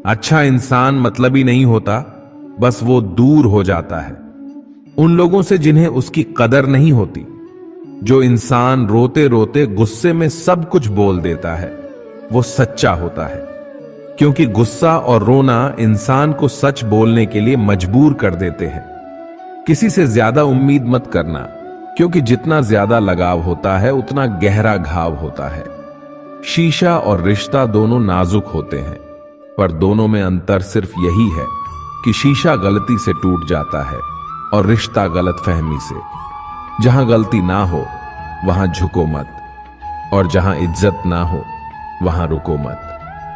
अच्छा इंसान मतलबी नहीं होता, बस वो दूर हो जाता है उन लोगों से जिन्हें उसकी कदर नहीं होती। जो इंसान रोते रोते गुस्से में सब कुछ बोल देता है वो सच्चा होता है, क्योंकि गुस्सा और रोना इंसान को सच बोलने के लिए मजबूर कर देते हैं। किसी से ज्यादा उम्मीद मत करना, क्योंकि जितना ज्यादा लगाव होता है उतना गहरा घाव होता है। शीशा और रिश्ता दोनों नाजुक होते हैं, पर दोनों में अंतर सिर्फ यही है कि शीशा गलती से टूट जाता है और रिश्ता गलतफहमी से। जहां गलती ना हो वहां झुको मत, और जहां इज्जत ना हो वहां रुको मत।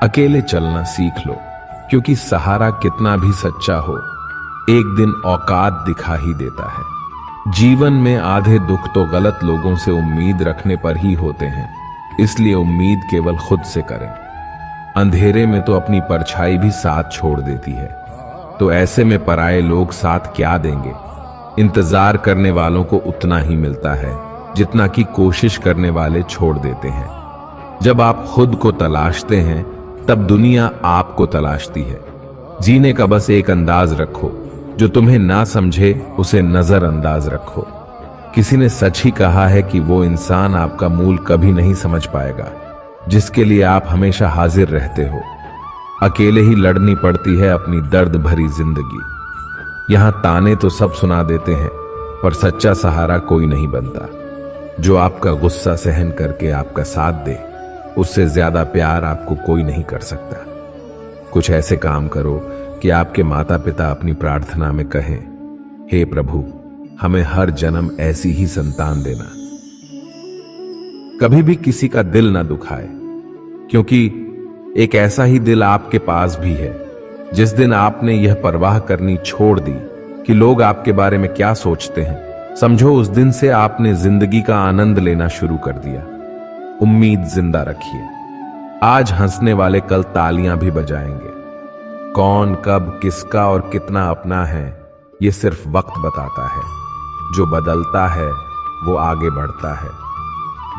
अकेले चलना सीख लो, क्योंकि सहारा कितना भी सच्चा हो एक दिन औकात दिखा ही देता है। जीवन में आधे दुख तो गलत लोगों से उम्मीद रखने पर ही होते हैं, इसलिए उम्मीद केवल खुद से करें। अंधेरे में तो अपनी परछाई भी साथ छोड़ देती है, तो ऐसे में पराये लोग साथ क्या देंगे। इंतजार करने वालों को उतना ही मिलता है जितना कि कोशिश करने वाले छोड़ देते हैं। जब आप खुद को तलाशते हैं तब दुनिया आपको तलाशती है। जीने का बस एक अंदाज रखो, जो तुम्हें ना समझे उसे नजरअंदाज रखो। किसी ने सच ही कहा है कि वो इंसान आपका मूल कभी नहीं समझ पाएगा जिसके लिए आप हमेशा हाजिर रहते हो। अकेले ही लड़नी पड़ती है अपनी दर्द भरी जिंदगी। यहां ताने तो सब सुना देते हैं, पर सच्चा सहारा कोई नहीं बनता। जो आपका गुस्सा सहन करके आपका साथ दे, उससे ज्यादा प्यार आपको कोई नहीं कर सकता। कुछ ऐसे काम करो कि आपके माता पिता अपनी प्रार्थना में कहें, हे प्रभु, हमें हर जन्म ऐसी ही संतान देना। कभी भी किसी का दिल ना दुखाए, क्योंकि एक ऐसा ही दिल आपके पास भी है। जिस दिन आपने यह परवाह करनी छोड़ दी कि लोग आपके बारे में क्या सोचते हैं, समझो उस दिन से आपने जिंदगी का आनंद लेना शुरू कर दिया। उम्मीद जिंदा रखिए। आज हंसने वाले कल तालियां भी बजाएंगे। कौन कब किसका और कितना अपना है, यह सिर्फ वक्त बताता है। जो बदलता है वो आगे बढ़ता है।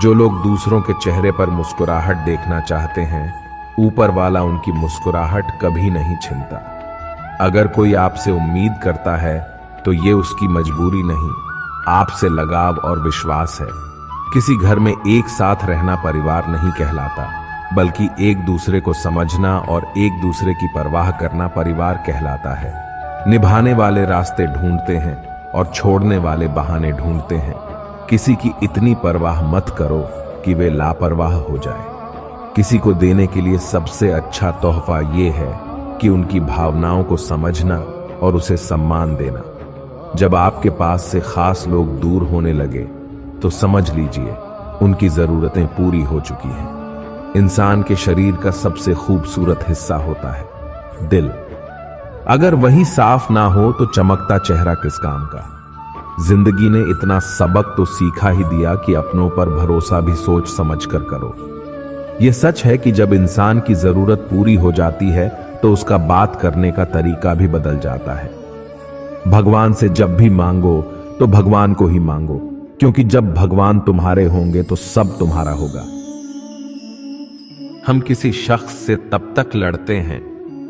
जो लोग दूसरों के चेहरे पर मुस्कुराहट देखना चाहते हैं, ऊपर वाला उनकी मुस्कुराहट कभी नहीं छीनता। अगर कोई आपसे उम्मीद करता है तो ये उसकी मजबूरी नहीं, आपसे लगाव और विश्वास है। किसी घर में एक साथ रहना परिवार नहीं कहलाता, बल्कि एक दूसरे को समझना और एक दूसरे की परवाह करना परिवार कहलाता है। निभाने वाले रास्ते ढूंढते हैं और छोड़ने वाले बहाने ढूंढते हैं। किसी की इतनी परवाह मत करो कि वे लापरवाह हो जाए। किसी को देने के लिए सबसे अच्छा तोहफा ये है कि उनकी भावनाओं को समझना और उसे सम्मान देना। जब आपके पास से खास लोग दूर होने लगे तो समझ लीजिए उनकी जरूरतें पूरी हो चुकी हैं। इंसान के शरीर का सबसे खूबसूरत हिस्सा होता है दिल। अगर वही साफ ना हो तो चमकता चेहरा किस काम का। जिंदगी ने इतना सबक तो सीखा ही दिया कि अपनों पर भरोसा भी सोच समझ कर करो। यह सच है कि जब इंसान की जरूरत पूरी हो जाती है तो उसका बात करने का तरीका भी बदल जाता है। भगवान से जब भी मांगो तो भगवान को ही मांगो, क्योंकि जब भगवान तुम्हारे होंगे तो सब तुम्हारा होगा। हम किसी शख्स से तब तक लड़ते हैं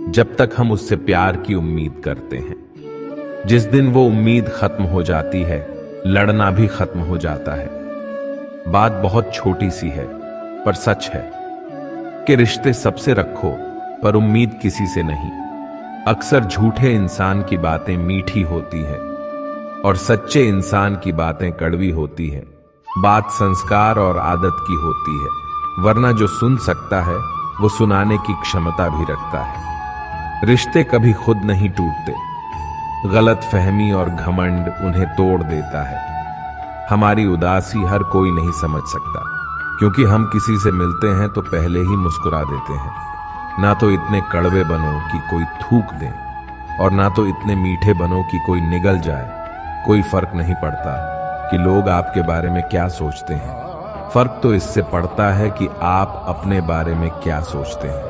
जब तक हम उससे प्यार की उम्मीद करते हैं। जिस दिन वो उम्मीद खत्म हो जाती है, लड़ना भी खत्म हो जाता है। बात बहुत छोटी सी है पर सच है कि रिश्ते सबसे रखो पर उम्मीद किसी से नहीं। अक्सर झूठे इंसान की बातें मीठी होती हैं और सच्चे इंसान की बातें कड़वी होती है। बात संस्कार और आदत की होती है, वरना जो सुन सकता है वो सुनाने की क्षमता भी रखता है। रिश्ते कभी खुद नहीं टूटते, गलत फहमी और घमंड उन्हें तोड़ देता है। हमारी उदासी हर कोई नहीं समझ सकता, क्योंकि हम किसी से मिलते हैं तो पहले ही मुस्कुरा देते हैं। ना तो इतने कड़वे बनो कि कोई थूक दे, और ना तो इतने मीठे बनो कि कोई निगल जाए। कोई फर्क नहीं पड़ता कि लोग आपके बारे में क्या सोचते हैं, फर्क तो इससे पड़ता है कि आप अपने बारे में क्या सोचते हैं।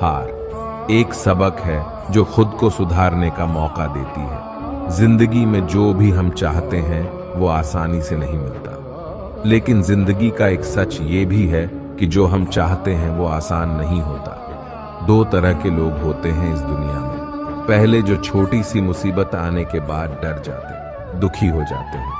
हार एक सबक है जो खुद को सुधारने का मौका देती है। जिंदगी में जो भी हम चाहते हैं वो आसानी से नहीं मिलता, लेकिन जिंदगी का एक सच ये भी है कि जो हम चाहते हैं वो आसान नहीं होता। दो तरह के लोग होते हैं इस दुनिया में। पहले जो छोटी सी मुसीबत आने के बाद डर जाते, दुखी हो जाते हैं,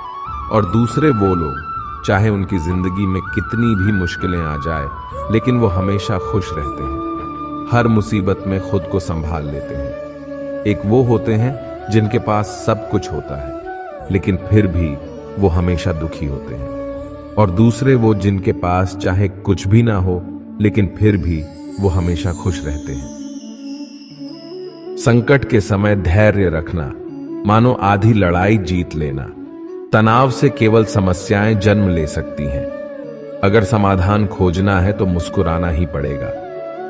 और दूसरे वो लोग चाहे उनकी जिंदगी में कितनी भी मुश्किलें आ जाए लेकिन वो हमेशा खुश रहते हैं, हर मुसीबत में खुद को संभाल लेते हैं। एक वो होते हैं जिनके पास सब कुछ होता है लेकिन फिर भी वो हमेशा दुखी होते हैं, और दूसरे वो जिनके पास चाहे कुछ भी ना हो लेकिन फिर भी वो हमेशा खुश रहते हैं। संकट के समय धैर्य रखना मानो आधी लड़ाई जीत लेना। तनाव से केवल समस्याएं जन्म ले सकती हैं। अगर समाधान खोजना है तो मुस्कुराना ही पड़ेगा।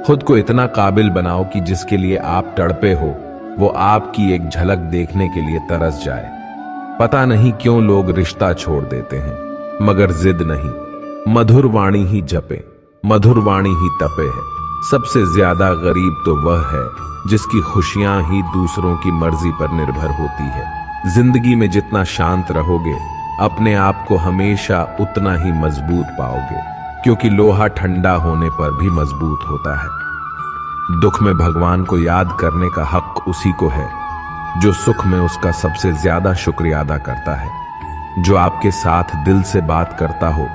खुद को इतना काबिल बनाओ कि जिसके लिए आप तड़पे हो वो आपकी एक झलक देखने के लिए तरस जाए। पता नहीं क्यों लोग रिश्ता छोड़ देते हैं मगर जिद नहीं। मधुर वाणी ही जपे, मधुर वाणी ही तपे है। सबसे ज्यादा गरीब तो वह है जिसकी खुशियां ही दूसरों की मर्जी पर निर्भर होती है। जिंदगी में जितना शांत रहोगे अपने आप को हमेशा उतना ही मजबूत पाओगे, क्योंकि लोहा ठंडा होने पर भी मजबूत होता है। दुख में भगवान को याद करने का हक उसी को है जो सुख में उसका सबसे ज्यादा शुक्रिया अदा करता है। जो आपके साथ दिल से बात करता हो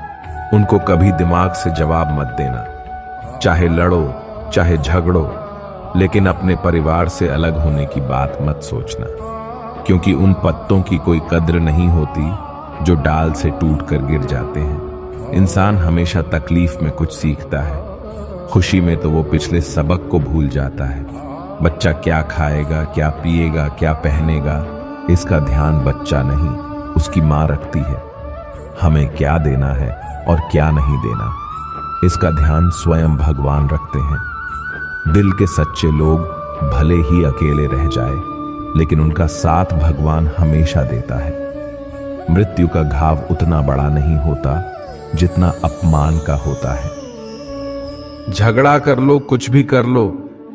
उनको कभी दिमाग से जवाब मत देना। चाहे लड़ो चाहे झगड़ो, लेकिन अपने परिवार से अलग होने की बात मत सोचना, क्योंकि उन पत्तों की कोई कद्र नहीं होती जो डाल से टूट कर गिर जाते हैं। इंसान हमेशा तकलीफ में कुछ सीखता है, खुशी में तो वो पिछले सबक को भूल जाता है। बच्चा क्या खाएगा, क्या पिएगा, क्या पहनेगा, इसका ध्यान बच्चा नहीं उसकी माँ रखती है। हमें क्या देना है और क्या नहीं देना, इसका ध्यान स्वयं भगवान रखते हैं। दिल के सच्चे लोग भले ही अकेले रह जाए लेकिन उनका साथ भगवान हमेशा देता है। मृत्यु का घाव उतना बड़ा नहीं होता जितना अपमान का होता है। झगड़ा कर लो, कुछ भी कर लो,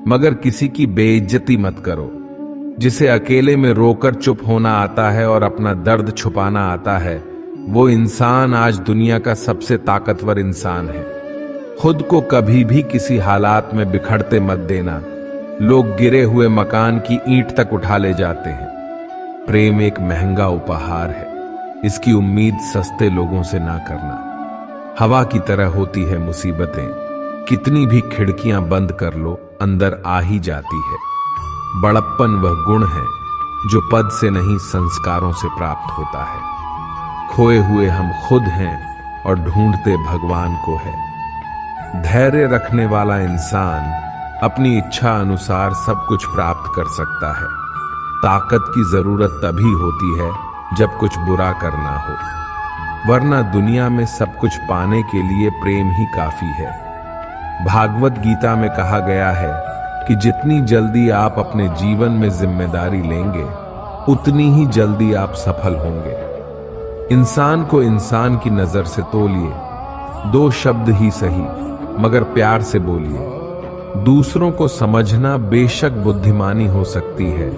मगर किसी की बेइज्जती मत करो। जिसे अकेले में रोकर चुप होना आता है और अपना दर्द छुपाना आता है, वो इंसान आज दुनिया का सबसे ताकतवर इंसान है। खुद को कभी भी किसी हालात में बिखरते मत देना। लोग गिरे हुए मकान की ईंट तक उठा ले जाते हैं। प्रेम एक महंगा उपहार है, इसकी उम्मीद सस्ते लोगों से ना करना। हवा की तरह होती है मुसीबतें, कितनी भी खिड़कियां बंद कर लो अंदर आ ही जाती है। बड़प्पन वह गुण है जो पद से नहीं संस्कारों से प्राप्त होता है। खोए हुए हम खुद हैं और ढूंढते भगवान को है। धैर्य रखने वाला इंसान अपनी इच्छा अनुसार सब कुछ प्राप्त कर सकता है। ताकत की जरूरत तभी होती है जब कुछ बुरा करना हो, वरना दुनिया में सब कुछ पाने के लिए प्रेम ही काफी है। भागवत गीता में कहा गया है कि जितनी जल्दी आप अपने जीवन में जिम्मेदारी लेंगे उतनी ही जल्दी आप सफल होंगे। इंसान को इंसान की नजर से तोलिए, दो शब्द ही सही मगर प्यार से बोलिए। दूसरों को समझना बेशक बुद्धिमानी हो सकती है,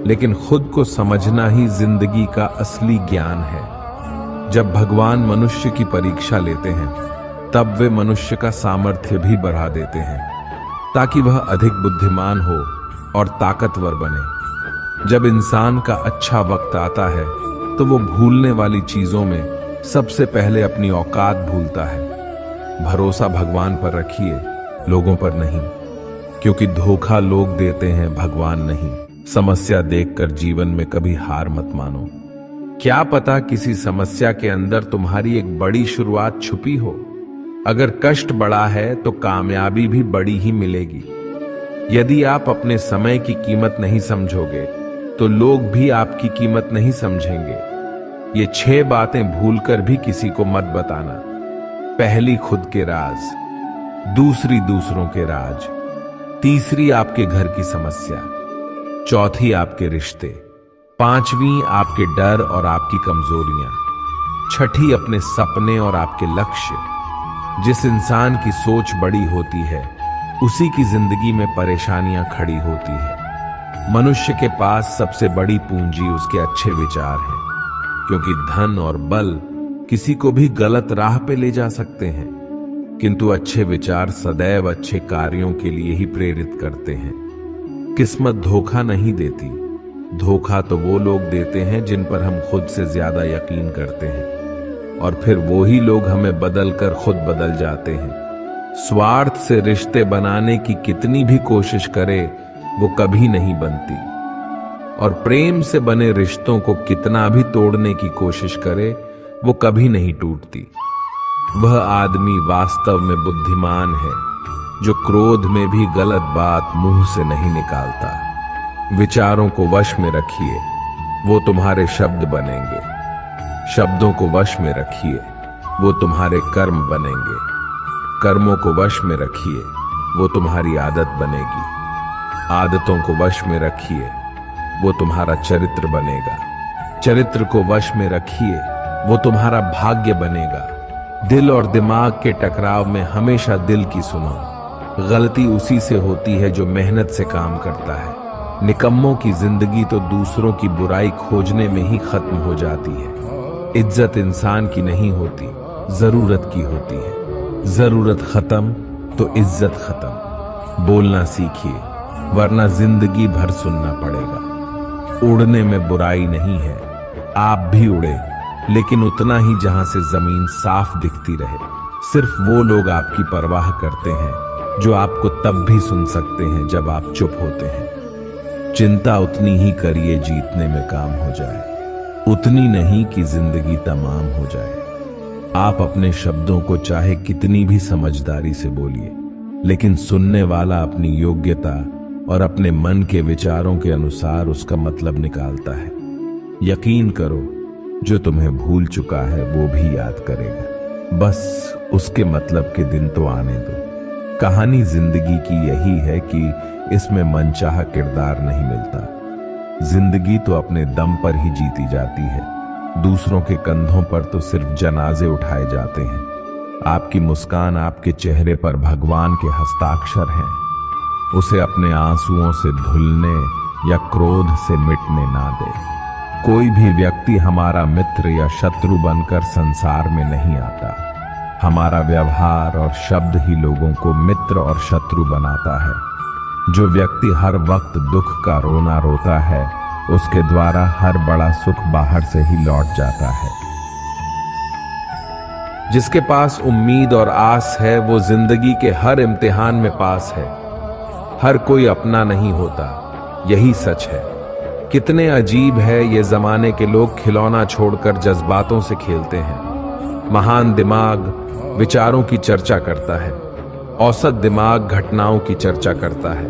लेकिन खुद को समझना ही जिंदगी का असली ज्ञान है। जब भगवान मनुष्य की परीक्षा लेते हैं तब वे मनुष्य का सामर्थ्य भी बढ़ा देते हैं ताकि वह अधिक बुद्धिमान हो और ताकतवर बने। जब इंसान का अच्छा वक्त आता है तो वो भूलने वाली चीजों में सबसे पहले अपनी औकात भूलता है। भरोसा भगवान पर रखिए, लोगों पर नहीं, क्योंकि धोखा लोग देते हैं, भगवान नहीं। समस्या देखकर जीवन में कभी हार मत मानो। क्या पता किसी समस्या के अंदर तुम्हारी एक बड़ी शुरुआत छुपी हो। अगर कष्ट बड़ा है तो कामयाबी भी बड़ी ही मिलेगी। यदि आप अपने समय की कीमत नहीं समझोगे तो लोग भी आपकी कीमत नहीं समझेंगे। ये 6 बातें भूलकर भी किसी को मत बताना। पहली खुद के राज, दूसरी दूसरों के राज, तीसरी आपके घर की समस्या, चौथी आपके रिश्ते, पांचवी आपके डर और आपकी कमजोरियां, छठी अपने सपने और आपके लक्ष्य। जिस इंसान की सोच बड़ी होती है उसी की जिंदगी में परेशानियां खड़ी होती है। मनुष्य के पास सबसे बड़ी पूंजी उसके अच्छे विचार हैं, क्योंकि धन और बल किसी को भी गलत राह पे ले जा सकते हैं। किंतु अच्छे विचार सदैव अच्छे कार्यों के लिए ही प्रेरित करते हैं। किस्मत धोखा नहीं देती। धोखा तो वो लोग देते हैं जिन पर हम खुद से ज्यादा यकीन करते हैं, और फिर वो ही लोग हमें बदल कर खुद बदल जाते हैं। स्वार्थ से रिश्ते बनाने की कितनी भी कोशिश करे वो कभी नहीं बनती, और प्रेम से बने रिश्तों को कितना भी तोड़ने की कोशिश करे वो कभी नहीं टूटती। वह आदमी वास्तव में बुद्धिमान है जो क्रोध में भी गलत बात मुंह से नहीं निकालता। विचारों को वश में रखिए, वो तुम्हारे शब्द बनेंगे। शब्दों को वश में रखिए, वो तुम्हारे कर्म बनेंगे। कर्मों को वश में रखिए, वो तुम्हारी आदत बनेगी। आदतों को वश में रखिए, वो तुम्हारा चरित्र बनेगा। चरित्र को वश में रखिए, वो तुम्हारा भाग्य बनेगा। दिल और दिमाग के टकराव में हमेशा दिल की सुनो। गलती उसी से होती है जो मेहनत से काम करता है। निकम्मों की जिंदगी तो दूसरों की बुराई खोजने में ही खत्म हो जाती है। इज्जत इंसान की नहीं होती, जरूरत की होती है। जरूरत खत्म तो इज्जत खत्म। बोलना सीखिए, वरना जिंदगी भर सुनना पड़ेगा। उड़ने में बुराई नहीं है, आप भी उड़े, लेकिन उतना ही जहां से जमीन साफ दिखती रहे। सिर्फ वो लोग आपकी परवाह करते हैं जो आपको तब भी सुन सकते हैं जब आप चुप होते हैं। चिंता उतनी ही करिए जीतने में काम हो जाए, उतनी नहीं कि जिंदगी तमाम हो जाए। आप अपने शब्दों को चाहे कितनी भी समझदारी से बोलिए, लेकिन सुनने वाला अपनी योग्यता और अपने मन के विचारों के अनुसार उसका मतलब निकालता है। यकीन करो, जो तुम्हें भूल चुका है वो भी याद करेगा। बस उसके मतलब के दिन तो आने दो। कहानी जिंदगी की यही है कि इसमें मनचाहा किरदार नहीं मिलता। जिंदगी तो अपने दम पर ही जीती जाती है। दूसरों के कंधों पर तो सिर्फ जनाजे उठाए जाते हैं। आपकी मुस्कान आपके चेहरे पर भगवान के हस्ताक्षर हैं। उसे अपने आंसुओं से धुलने या क्रोध से मिटने ना दे। कोई भी व्यक्ति हमारा मित्र या शत्रु बनकर संसार में नहीं आता। हमारा व्यवहार और शब्द ही लोगों को मित्र और शत्रु बनाता है। जो व्यक्ति हर वक्त दुख का रोना रोता है, उसके द्वारा हर बड़ा सुख बाहर से ही लौट जाता है। जिसके पास उम्मीद और आस है, वो जिंदगी के हर इम्तिहान में पास है। हर कोई अपना नहीं होता, यही सच है। कितने अजीब है ये जमाने के लोग खिलौना छोड़कर जज्बातों से खेलते हैं। महान दिमाग विचारों की चर्चा करता है, औसत दिमाग घटनाओं की चर्चा करता है,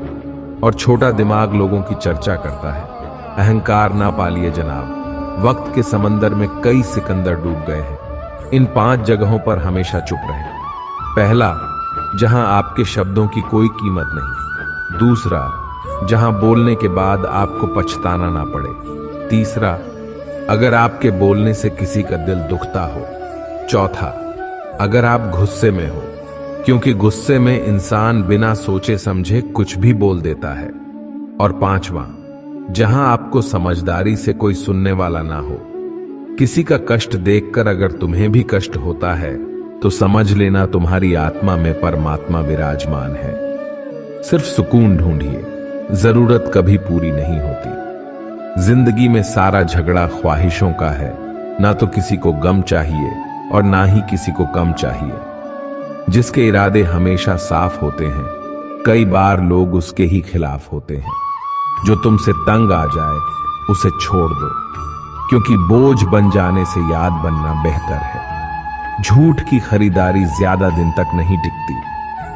और छोटा दिमाग लोगों की चर्चा करता है। अहंकार ना पालिए जनाब। वक्त के समंदर में कई सिकंदर डूब गए हैं। इन 5 जगहों पर हमेशा चुप रहें। पहला, जहां आपके शब्दों की कोई कीमत नहीं। दूसरा, जहां बोलने के बाद आपको पछताना ना पड़े। तीसरा, अगर आपके बोलने से किसी का दिल दुखता हो। चौथा, अगर आप गुस्से में हो, क्योंकि गुस्से में इंसान बिना सोचे समझे कुछ भी बोल देता है। और पांचवा, जहां आपको समझदारी से कोई सुनने वाला ना हो। किसी का कष्ट देखकर अगर तुम्हें भी कष्ट होता है तो समझ लेना तुम्हारी आत्मा में परमात्मा विराजमान है। सिर्फ सुकून ढूंढिए, जरूरत कभी पूरी नहीं होती। जिंदगी में सारा झगड़ा ख्वाहिशों का है। ना तो किसी को गम चाहिए और ना ही किसी को कम चाहिए। जिसके इरादे हमेशा साफ होते हैं, कई बार लोग उसके ही खिलाफ होते हैं। जो तुमसे तंग आ जाए उसे छोड़ दो, क्योंकि बोझ बन जाने से याद बनना बेहतर है। झूठ की खरीदारी ज्यादा दिन तक नहीं टिकती।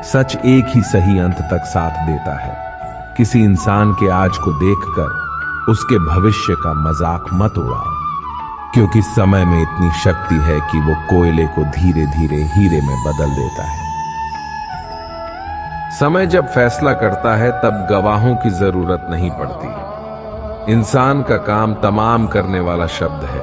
सच एक ही सही अंत तक साथ देता है। किसी इंसान के आज को देखकर उसके भविष्य का मजाक मत उड़ाओ, क्योंकि समय में इतनी शक्ति है कि वो कोयले को धीरे धीरे हीरे में बदल देता है। समय जब फैसला करता है तब गवाहों की जरूरत नहीं पड़ती। इंसान का काम तमाम करने वाला शब्द है,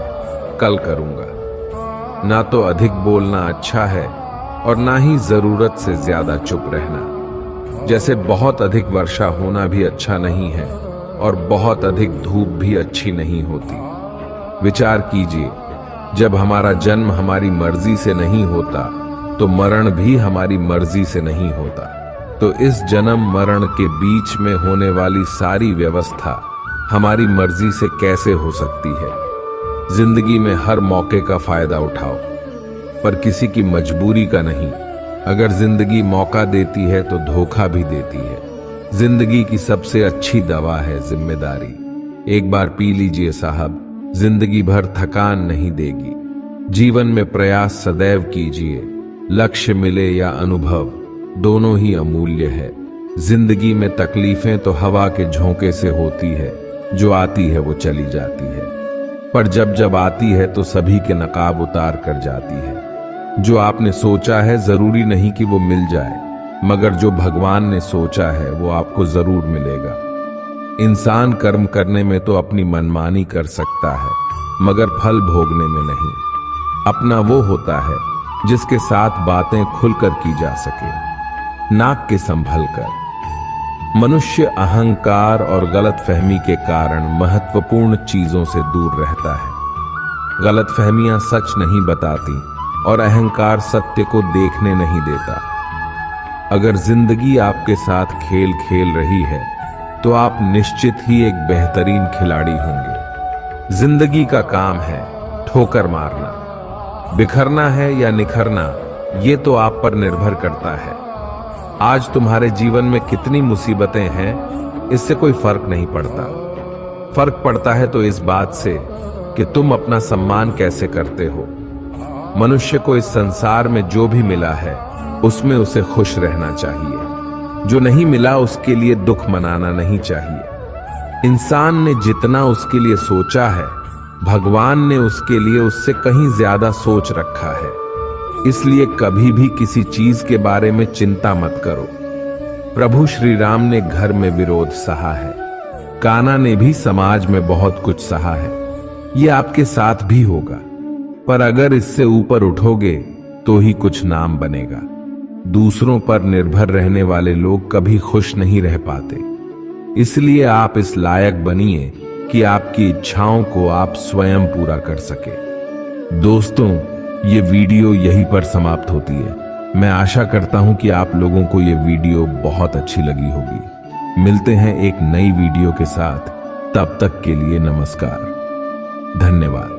कल करूंगा। ना तो अधिक बोलना अच्छा है और ना ही जरूरत से ज्यादा चुप रहना। जैसे बहुत अधिक वर्षा होना भी अच्छा नहीं है और बहुत अधिक धूप भी अच्छी नहीं होती। विचार कीजिए, जब हमारा जन्म हमारी मर्जी से नहीं होता तो मरण भी हमारी मर्जी से नहीं होता। तो इस जन्म मरण के बीच में होने वाली सारी व्यवस्था हमारी मर्जी से कैसे हो सकती है। जिंदगी में हर मौके का फायदा उठाओ, पर किसी की मजबूरी का नहीं। अगर जिंदगी मौका देती है तो धोखा भी देती है। जिंदगी की सबसे अच्छी दवा है जिम्मेदारी। एक बार पी लीजिए साहब, जिंदगी भर थकान नहीं देगी। जीवन में प्रयास सदैव कीजिए, लक्ष्य मिले या अनुभव, दोनों ही अमूल्य है। जिंदगी में तकलीफें तो हवा के झोंके से होती है, जो आती है वो चली जाती है, पर जब जब आती है तो सभी के नकाब उतार कर जाती है। जो आपने सोचा है जरूरी नहीं कि वो मिल जाए, मगर जो भगवान ने सोचा है वो आपको जरूर मिलेगा। इंसान कर्म करने में तो अपनी मनमानी कर सकता है, मगर फल भोगने में नहीं। अपना वो होता है जिसके साथ बातें खुलकर की जा सके, नाक के संभल कर। मनुष्य अहंकार और गलतफहमी के कारण महत्वपूर्ण चीजों से दूर रहता है। गलतफहमियां सच नहीं बताती और अहंकार सत्य को देखने नहीं देता। अगर जिंदगी आपके साथ खेल खेल रही है तो आप निश्चित ही एक बेहतरीन खिलाड़ी होंगे। जिंदगी का काम है ठोकर मारना, बिखरना है या निखरना, ये तो आप पर निर्भर करता है। आज तुम्हारे जीवन में कितनी मुसीबतें हैं, इससे कोई फर्क नहीं पड़ता। फर्क पड़ता है तो इस बात से कि तुम अपना सम्मान कैसे करते हो। मनुष्य को इस संसार में जो भी मिला है उसमें उसे खुश रहना चाहिए। जो नहीं मिला उसके लिए दुख मनाना नहीं चाहिए। इंसान ने जितना उसके लिए सोचा है, भगवान ने उसके लिए उससे कहीं ज्यादा सोच रखा है। इसलिए कभी भी किसी चीज के बारे में चिंता मत करो। प्रभु श्री राम ने घर में विरोध सहा है, कान्हा ने भी समाज में बहुत कुछ सहा है। ये आपके साथ भी होगा, पर अगर इससे ऊपर उठोगे तो ही कुछ नाम बनेगा। दूसरों पर निर्भर रहने वाले लोग कभी खुश नहीं रह पाते। इसलिए आप इस लायक बनिए कि आपकी इच्छाओं को आप स्वयं पूरा कर सके। दोस्तों, ये वीडियो यहीं पर समाप्त होती है। मैं आशा करता हूं कि आप लोगों को ये वीडियो बहुत अच्छी लगी होगी। मिलते हैं एक नई वीडियो के साथ, तब तक के लिए नमस्कार, धन्यवाद।